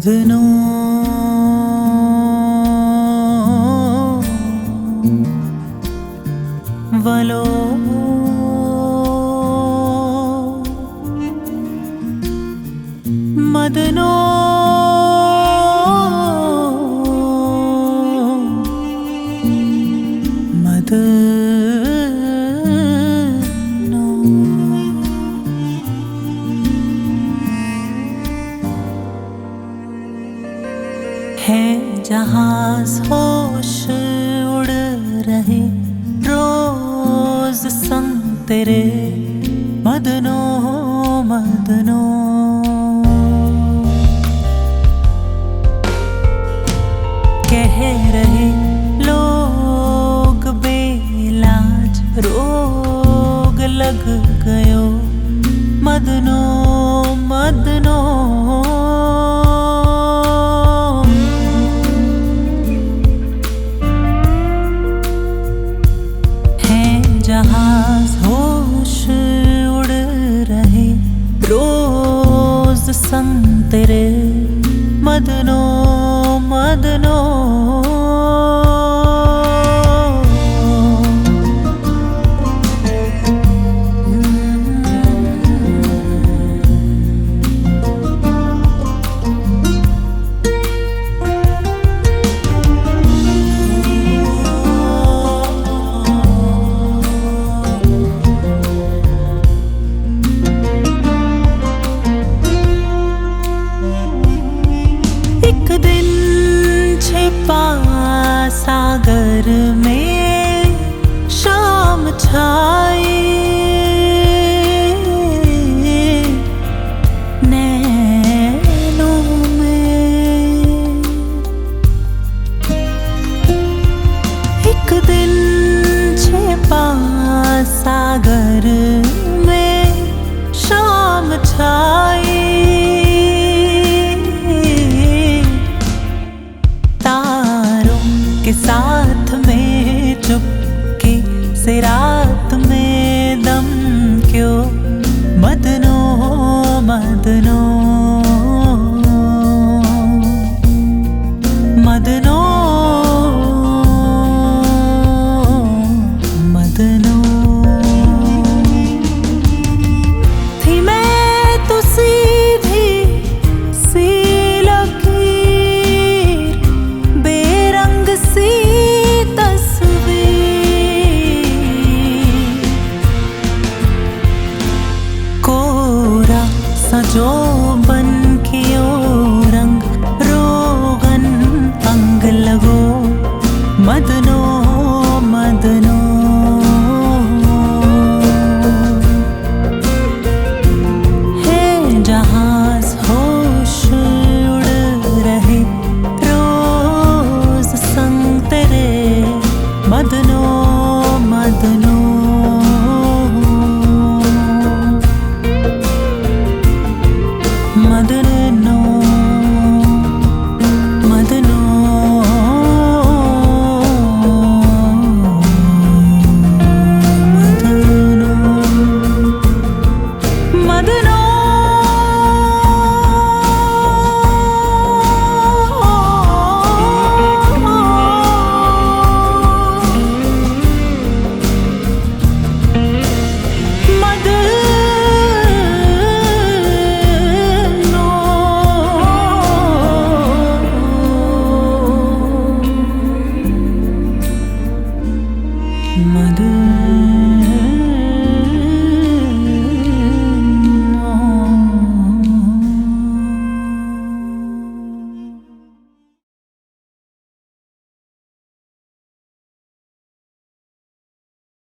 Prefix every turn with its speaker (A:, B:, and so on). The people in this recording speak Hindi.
A: मदनो वलो मदनो है जहाज होश उड़ रहे रोज संग तेरे मदनो मदनो। कह रहे लोग बेइलाज रोग लग गयो मदनो मदनो। जहाज होश उड़ रहे रोज संग तेरे मदनो मदनो। सागर में शाम छाई नैनों में एक दिन छिपा सागर में शाम छाई के साथ में चुपके से रात में दम क्यों मदनो मदनो मदनो मदनो। थी मैं तो सीधी सी जो बन कियो रंग रोगन अंग लगो मदनो मदनो। है जहाज होश उड़ रहे रोज संग तेरे मदनो मदनो। मदनो मदनो मदनो मदनो। मदनो।